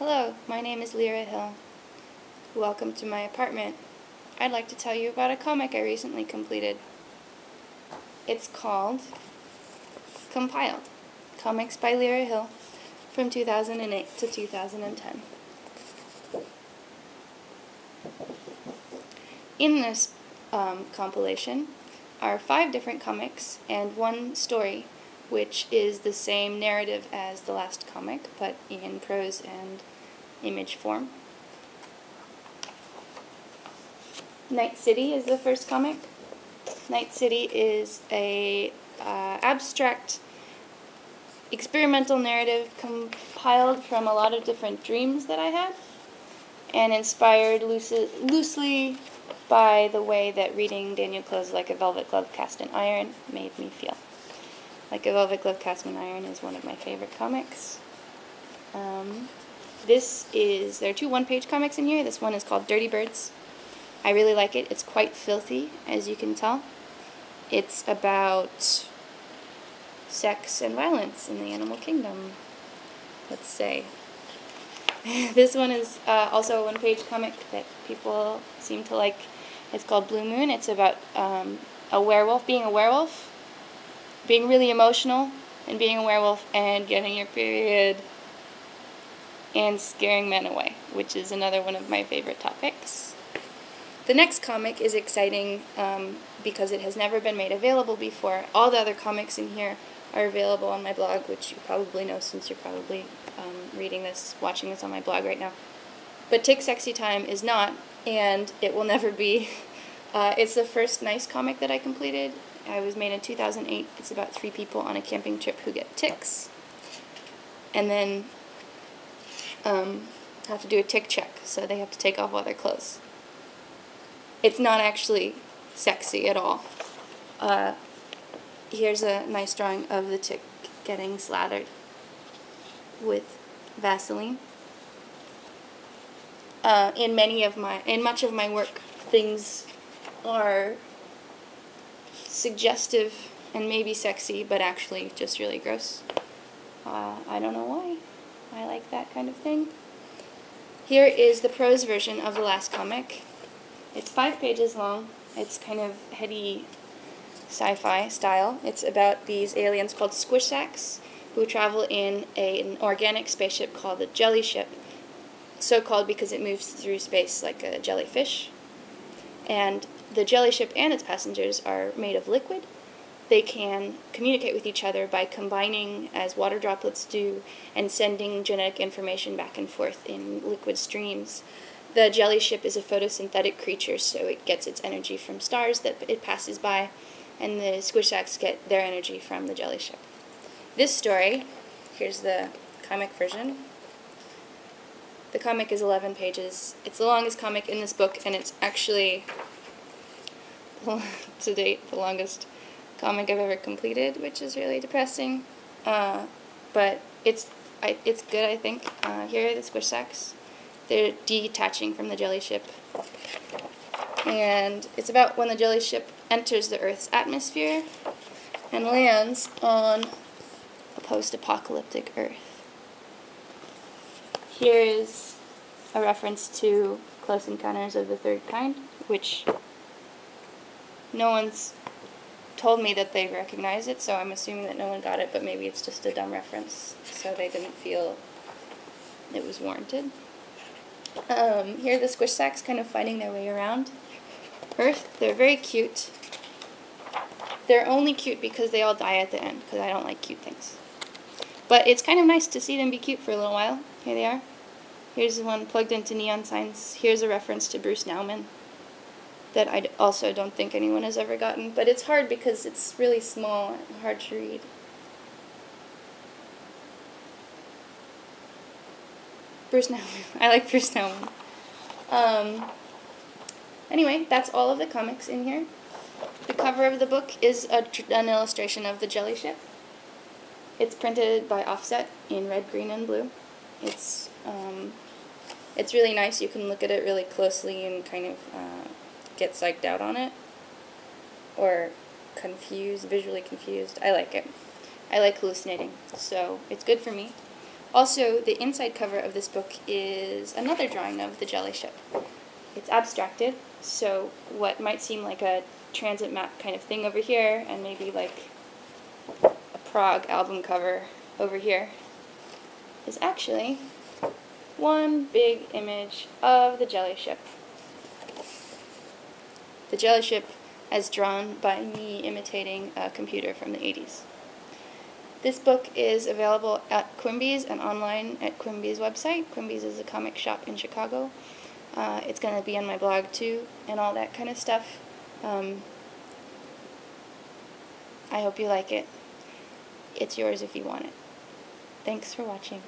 Hello, my name is Lyra Hill. Welcome to my apartment. I'd like to tell you about a comic I recently completed. It's called Compiled, Comics by Lyra Hill from 2008 to 2010. In this compilation are 5 different comics and 1 story, which is the same narrative as the last comic, but in prose and image form. Night City is the first comic. Night City is a abstract experimental narrative compiled from a lot of different dreams that I had, and inspired loosely by the way that reading Daniel Close's Like a Velvet Glove Cast in Iron made me feel. Like a Velvet Glove Cast in Iron is one of my favorite comics. There are 2 one-page comics in here. This one is called Dirty Birds. I really like it. It's quite filthy, as you can tell. It's about sex and violence in the animal kingdom, let's say. This one is also a one-page comic that people seem to like. It's called Blue Moon. It's about a werewolf, being really emotional, and being a werewolf, and getting your period, and scaring men away, which is another one of my favorite topics. The next comic is exciting because it has never been made available before. All the other comics in here are available on my blog, which you probably know since you're probably reading this, watching this on my blog right now. But Tick Sexy Time is not, and it will never be. It's the first nice comic that I completed. It was made in 2008. It's about 3 people on a camping trip who get ticks, and then have to do a tick check, so they have to take off all their clothes. It's not actually sexy at all. Here's a nice drawing of the tick getting slathered with Vaseline. In much of my work, things are suggestive and maybe sexy, but actually just really gross. I don't know why. I like that kind of thing. Here is the prose version of the last comic. It's 5 pages long. It's kind of heady sci-fi style. It's about these aliens called squish sacks who travel in an organic spaceship called the Jelly Ship, so called because it moves through space like a jellyfish. And the Jelly Ship and its passengers are made of liquid. They can communicate with each other by combining as water droplets do and sending genetic information back and forth in liquid streams. The Jelly Ship is a photosynthetic creature, so it gets its energy from stars that it passes by, and the squish sacks get their energy from the Jelly Ship. This story, here's the comic version. The comic is 11 pages. It's the longest comic in this book, and it's actually, to date, the longest comic I've ever completed, which is really depressing. But it's good, I think. Here are the squish sacks. They're detaching from the Jelly Ship. And it's about when the Jelly Ship enters the Earth's atmosphere and lands on a post-apocalyptic Earth. Here is a reference to Close Encounters of the Third Kind, which no one's told me that they recognize it, so I'm assuming that no one got it, but maybe it's just a dumb reference, so they didn't feel it was warranted. Here are the squish sacks kind of finding their way around Earth. They're very cute. They're only cute because they all die at the end, because I don't like cute things. But it's kind of nice to see them be cute for a little while. Here they are. Here's the one plugged into neon signs. Here's a reference to Bruce Nauman that I also don't think anyone has ever gotten. But it's hard because it's really small and hard to read. Bruce Nauman. I like Bruce Nauman. Anyway, that's all of the comics in here. The cover of the book is an illustration of the Jelly Ship. It's printed by Offset in red, green, and blue. It's really nice. You can look at it really closely and kind of get psyched out on it, or visually confused. I like it. I like hallucinating, so it's good for me. Also, the inside cover of this book is another drawing of the jelly ship. It's abstracted, so what might seem like a transit map kind of thing over here, and maybe like a Prague album cover over here, is actually one big image of the jelly ship. The jelly ship as drawn by me imitating a computer from the 80s. This book is available at Quimby's and online at Quimby's website. Quimby's is a comic shop in Chicago. It's going to be on my blog too, and all that kind of stuff. I hope you like it. It's yours if you want it. Thanks for watching.